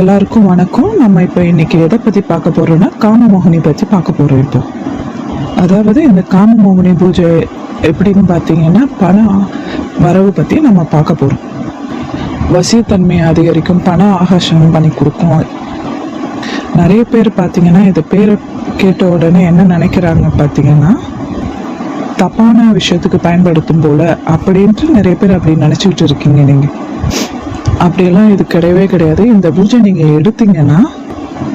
எல்லாருக்கும் வணக்கம். நம்ம இப்போ இன்னைக்கு எதை பற்றி பார்க்க போகிறோம்னா காமமோகினி பற்றி பார்க்க போகிறோம். இப்போ அதாவது இந்த காமமோகினி பூஜை எப்படின்னு பார்த்தீங்கன்னா பண வரவு பற்றி நம்ம பார்க்க போகிறோம். வசியத்தன்மையை அதிகரிக்கும், பண ஆகர்ஷணம் பண்ணி கொடுக்கும். நிறைய பேர் பார்த்தீங்கன்னா இந்த பேரை கேட்ட உடனே என்ன நினைக்கிறாங்க பார்த்தீங்கன்னா தப்பான விஷயத்துக்கு பயன்படுத்தும் போல அப்படின்ட்டு நிறைய பேர் அப்படி நினச்சிக்கிட்டு இருக்கீங்க. நீங்கள் அப்படியெல்லாம் இது கிடையவே கிடையாது. இந்த பூஜை நீங்கள் எடுத்தீங்கன்னா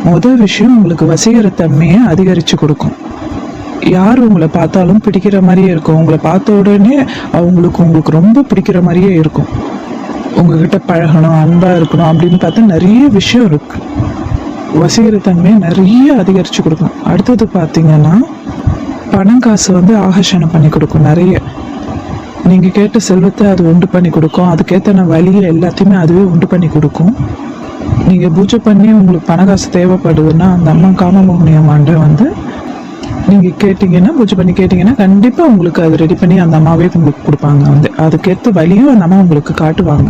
முதல் விஷயம் உங்களுக்கு வசீகரத்தன்மையை அதிகரித்து கொடுக்கும். யார் உங்களை பார்த்தாலும் பிடிக்கிற மாதிரியே இருக்கும். உங்களை பார்த்த உடனே உங்களுக்கு ரொம்ப பிடிக்கிற மாதிரியே இருக்கும். உங்ககிட்ட பழகணும், அன்பாக இருக்கணும் அப்படின்னு பார்த்தா நிறைய விஷயம் இருக்கு. வசீகரத்தன்மையை நிறைய அதிகரித்து கொடுக்கும். அடுத்தது பார்த்தீங்கன்னா பணம் காசு ஆகர்ஷணம் பண்ணி கொடுக்கும். நிறைய நீங்கள் கேட்ட செல்வத்தை அது உண்டு பண்ணி கொடுக்கும். அதுக்கேற்ற வழியை எல்லாத்தையுமே அதுவே உண்டு பண்ணி கொடுக்கும். நீங்கள் பூஜை பண்ணி உங்களுக்கு பண காசு தேவைப்படுதுன்னா அந்த அம்மா காமமோகினி அம்மாண்ட நீங்கள் கேட்டிங்கன்னா, பூஜை பண்ணி கேட்டிங்கன்னா கண்டிப்பாக உங்களுக்கு அது ரெடி பண்ணி அந்த அம்மாவே உங்களுக்கு கொடுப்பாங்க. அதுக்கேற்ற வழியும் அந்த அம்மா உங்களுக்கு காட்டுவாங்க.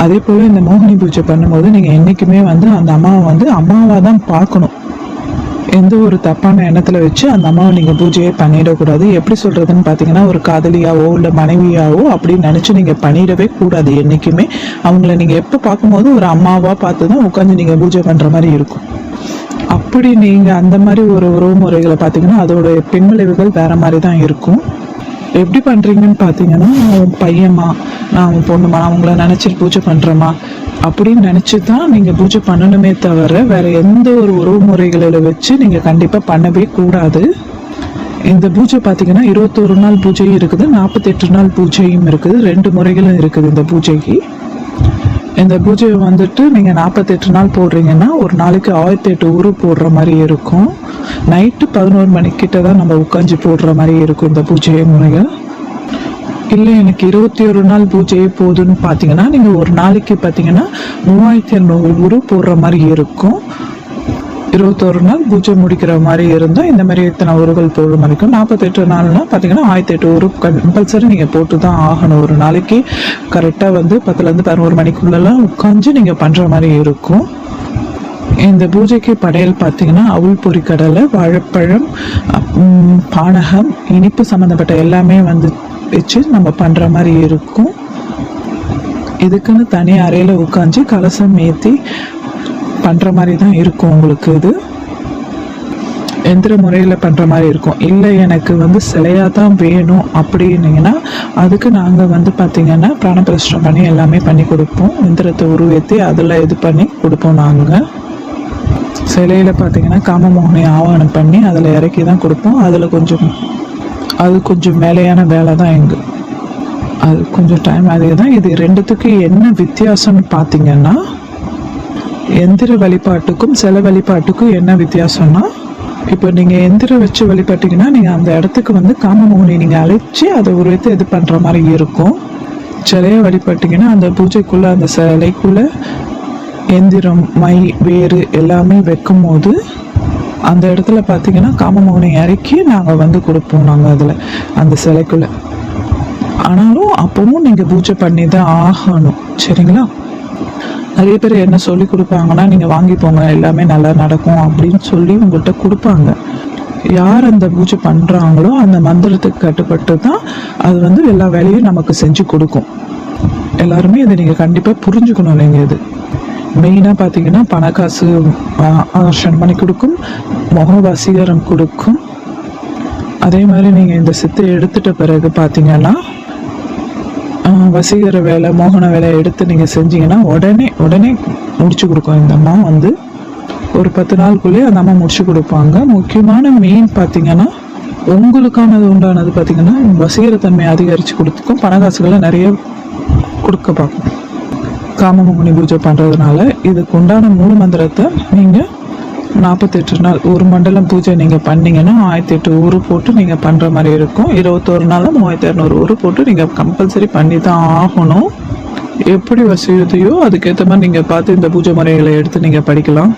அதே போல் இந்த மோகினி பூஜை பண்ணும்போது நீங்கள் என்றைக்குமே அந்த அம்மாவை அம்மாவாக தான் பார்க்கணும். எந்த ஒரு தப்பான எண்ணத்தில் வச்சு அந்த அம்மாவை நீங்கள் பூஜையே பண்ணிடக்கூடாது. எப்படி சொல்கிறதுன்னு பார்த்தீங்கன்னா ஒரு காதலியாவோ இல்லை மனைவியாவோ அப்படின்னு நினச்சி நீங்கள் பண்ணிடவே கூடாது. என்றைக்குமே அவங்கள நீங்கள் எப்போ பார்க்கும்போது ஒரு அம்மாவாக பார்த்து தான் உட்காந்து நீங்கள் பூஜை பண்ணுற மாதிரி இருக்கும். அப்படி நீங்கள் அந்த மாதிரி ஒரு உறவு முறைகளை பார்த்தீங்கன்னா அதோட பின்விளைவுகள் வேறு மாதிரி தான் இருக்கும். எப்படி பண்ணுறீங்கன்னு பார்த்தீங்கன்னா நான் பையன்மா, நான் பொண்ணுமா, நான் உங்களை நினச்சிட்டு பூஜை பண்ணுறேம்மா அப்படின்னு நினச்சி தான் நீங்கள் பூஜை பண்ணணுமே தவிர வேறு எந்த ஒரு உறவு முறைகளில் வச்சு நீங்கள் கண்டிப்பாக பண்ணவே கூடாது. இந்த பூஜை பார்த்தீங்கன்னா 21 நாள் பூஜையும் இருக்குது, 48 நாள் பூஜையும் இருக்குது. 2 முறைகளும் இருக்குது இந்த பூஜைக்கு. இந்த பூஜையை நீங்கள் 48 நாள் போடுறீங்கன்னா ஒரு நாளைக்கு 1008 உரு போடுற மாதிரி இருக்கும். நைட்டு 11 மணிக்கிட்ட தான் நம்ம உட்காந்து போடுற மாதிரி இருக்கும் இந்த பூஜை முறைகள். இல்லை எனக்கு 21 நாள் பூஜையே போதுன்னு பார்த்தீங்கன்னா நீங்கள் ஒரு நாளைக்கு பார்த்தீங்கன்னா 3200 உரு போடுற மாதிரி இருக்கும். 21 நாள் பூஜை முடிக்கிற மாதிரி இருந்தால் இந்த மாதிரி இத்தனை உருகள் போடுற மாதிரி இருக்கும். 48 நாள்னா பார்த்தீங்கன்னா 1008 உரு கம்பல்சரி நீங்கள் போட்டு தான் ஆகணும். ஒரு நாளைக்கு கரெக்டாக 10லேருந்து 11 மணிக்குள்ளெல்லாம் உட்காந்து நீங்கள் பண்ணுற மாதிரி இருக்கும். இந்த பூஜைக்கு படையல் பார்த்தீங்கன்னா அவுள் பொரிக்கடலை, வாழைப்பழம், பானகம், இனிப்பு சம்மந்தப்பட்ட எல்லாமே வச்சு நம்ம பண்ணுற மாதிரி இருக்கும். இதுக்குன்னு தனி அறையில் உட்காந்து கலசம் ஏற்றி பண்ணுற மாதிரி தான் இருக்கும். உங்களுக்கு இது எந்திர முறையில் பண்ணுற மாதிரி இருக்கும். இல்லை எனக்கு சிலையாக தான் வேணும் அப்படின்னீங்கன்னா அதுக்கு நாங்கள் பார்த்தீங்கன்னா பிராணபிரஷ்டம் பண்ணி எல்லாமே பண்ணி கொடுப்போம். எந்திரத்தை உருவேற்றி அதில் இது பண்ணி கொடுப்போம். நாங்கள் சிலையில் பார்த்தீங்கன்னா காமமோகினி ஆவாகனம் பண்ணி அதில் இறக்கி தான் கொடுப்போம். அது கொஞ்சம் வேலையான வேலை தான் அது கொஞ்சம் டைம் அதே தான். இது ரெண்டுத்துக்கு என்ன வித்தியாசம்னு பார்த்தீங்கன்னா எந்திர வழிபாட்டுக்கும் சிலை வழிபாட்டுக்கும் என்ன வித்தியாசம்னா இப்போ நீங்கள் எந்திரம் வச்சு வழிபட்டீங்கன்னா நீங்கள் அந்த இடத்துக்கு காமமோகினி நீங்கள் அழைச்சி அதை உருவத்தை இது பண்ணுற மாதிரி இருக்கும். சிலையை வழிபட்டீங்கன்னா அந்த பூஜைக்குள்ளே அந்த சிலைக்குள்ளே எந்திரம், மை, வேறு எல்லாமே வைக்கும் போது அந்த இடத்துல பார்த்தீங்கன்னா காமமோகினி இறக்கி நாங்கள் கொடுப்போம். நாங்கள் அதில் அந்த சிலைக்குள்ளே ஆனாலும் அப்பவும் நீங்கள் பூஜை பண்ணி தான் ஆகணும். சரிங்களா? நிறைய பேர் என்ன சொல்லி கொடுப்பாங்கன்னா நீங்கள் வாங்கிப்போங்க எல்லாமே நல்லா நடக்கும் அப்படின்னு சொல்லி உங்கள்கிட்ட கொடுப்பாங்க. யார் அந்த பூஜை பண்ணுறாங்களோ அந்த மந்திரத்துக்கு கட்டுப்பட்டு தான் அது எல்லா வேலையும் நமக்கு செஞ்சு கொடுக்கும். எல்லாருமே இதை நீங்கள் கண்டிப்பாக புரிஞ்சுக்கணும். இல்லைங்க, இது மெயினாக பார்த்தீங்கன்னா பணக்காசு ஆகர்ஷணம் பண்ணி கொடுக்கும், முக வசீகரம் கொடுக்கும். அதே மாதிரி நீங்கள் இந்த சித்தை எடுத்துட்ட பிறகு பார்த்தீங்கன்னா வசீகர வேலை, மோகன வேலை எடுத்து நீங்கள் செஞ்சீங்கன்னா உடனே முடிச்சு கொடுக்கும். இந்த அம்மா ஒரு 10 நாளுக்குள்ளேயே அந்த அம்மா முடிச்சு கொடுப்பாங்க. முக்கியமான மெயின் பார்த்தீங்கன்னா உங்களுக்கானது உண்டானது பார்த்தீங்கன்னா வசீகரத்தன்மையை அதிகரித்து கொடுத்துக்கும், பணக்காசுகளை நிறைய கொடுக்க பார்க்கும். காமமோகினி பூஜை பண்ணுறதுனால இதுக்கு உண்டான மூல மந்திரத்தை நீங்கள் 48 நாள் ஒரு மண்டலம் பூஜை நீங்கள் பண்ணிங்கன்னா 1008 உரு போட்டு நீங்கள் பண்ணுற மாதிரி இருக்கும். 21 நாளில் 3200 உரு போட்டு நீங்கள் கம்பல்சரி பண்ணி தான் ஆகணும். எப்படி வசதியோ அதுக்கேற்ற மாதிரி நீங்கள் பார்த்து இந்த பூஜை முறைகளை எடுத்து நீங்கள் படிக்கலாம்.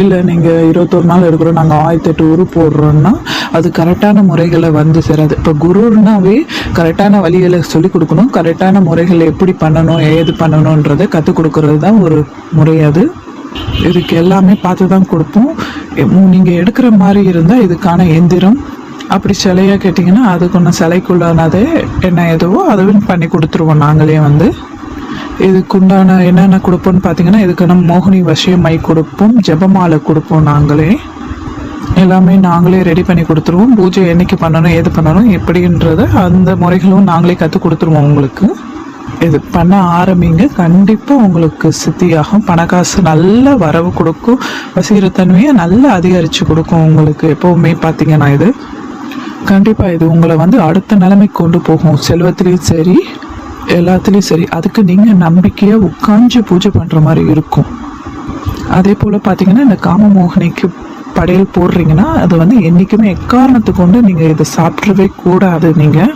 இல்லை நீங்கள் 21 நாள் எடுக்கிறோம், நாங்கள் 1008 உரு போடுறோன்னா அது கரெக்டான முறைகளை சேராது. இப்போ குருனாவே கரெக்டான வழிகளை சொல்லி கொடுக்கணும். கரெக்டான முறைகளை எப்படி பண்ணணும், ஏது பண்ணணுன்றதை கற்றுக் கொடுக்கறது தான் ஒரு முறை. அது இதுக்கு எல்லாமே பார்த்து தான் கொடுப்போம். நீங்கள் எடுக்கிற மாதிரி இருந்தால் இதுக்கான எந்திரம், அப்படி சிலையாக கேட்டிங்கன்னா அதுக்கு சிலைக்குள்ளானது என்ன எதுவோ அதுவும் பண்ணி கொடுத்துருவோம் நாங்களே வந்து. இதுக்குண்டான என்னென்ன கொடுப்போம்னு பார்த்தீங்கன்னா, இதுக்கான மோகினி வசிய மை கொடுப்போம், ஜபமாலை கொடுப்போம், நாங்களே எல்லாமே நாங்களே ரெடி பண்ணி கொடுத்துருவோம். பூஜை என்னைக்கு பண்ணணும், ஏது பண்ணணும் எப்படின்றத அந்த முறைகளும் நாங்களே கற்றுக் கொடுத்துருவோம் உங்களுக்கு. இது பண்ண ஆரம்பிங்க, கண்டிப்பாக உங்களுக்கு சித்தியாகும். பணக்காசு நல்ல வரவு கொடுக்கும், வசீகரத்தன்மையை நல்லா அதிகரித்து கொடுக்கும் உங்களுக்கு. எப்போவுமே பார்த்தீங்கன்னா இது கண்டிப்பாக இது உங்களை வந்து அடுத்த நிலைமைக்கு கொண்டு போகும், செல்வத்திலையும் சரி எல்லாத்துலேயும் சரி. அதுக்கு நீங்கள் நம்பிக்கையாக உட்காந்து பூஜை பண்ணுற மாதிரி இருக்கும். அதே போல் பார்த்தீங்கன்னா, இந்த காமமோகினிக்கு படையல் போடுறீங்கன்னா அது வந்து என்றைக்குமே எக்காரணத்தை கொண்டு நீங்கள் இதை சாப்பிட்றவே கூடாது. நீங்கள்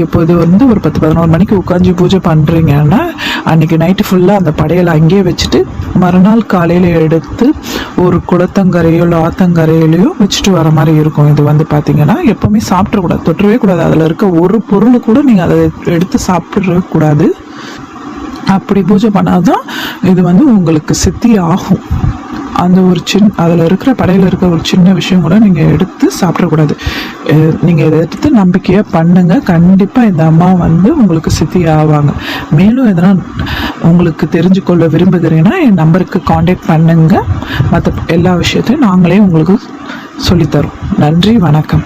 இப்போ இது வந்து ஒரு 10-11 மணிக்கு உட்காந்து பூஜை பண்ணுறீங்கன்னா அன்றைக்கி நைட்டு ஃபுல்லாக அந்த படையலை அங்கேயே வச்சுட்டு மறுநாள் காலையில் எடுத்து ஒரு குளத்தங்கரையோ இல்லை ஆத்தங்கரையிலையோ வச்சுட்டு வர மாதிரி இருக்கும். இது வந்து பார்த்தீங்கன்னா எப்போவுமே சாப்பிட்றக்கூடாது, தொற்றவே கூடாது. அதில் இருக்க ஒரு பொருள் கூட நீங்கள் அதை எடுத்து சாப்பிட்றவே கூடாது. அப்படி பூஜை பண்ணாதான் இது வந்து உங்களுக்கு சித்தி ஆகும். அந்த ஒரு அதில் இருக்கிற படையில் இருக்கிற ஒரு சின்ன விஷயம் கூட நீங்கள் எடுத்து சாப்பிடக்கூடாது. நீங்கள் இதை எடுத்து நம்பிக்கையாக பண்ணுங்க, கண்டிப்பாக இந்த அம்மா வந்து உங்களுக்கு சித்தி ஆவாங்க. மேலும் எதனால் உங்களுக்கு தெரிஞ்சுக்கொள்ள விரும்புகிறீங்கன்னா என் நம்பருக்கு காண்டாக்ட் பண்ணுங்க. மற்ற எல்லா விஷயத்தையும் நாங்களே உங்களுக்கு சொல்லித்தரோம். நன்றி, வணக்கம்.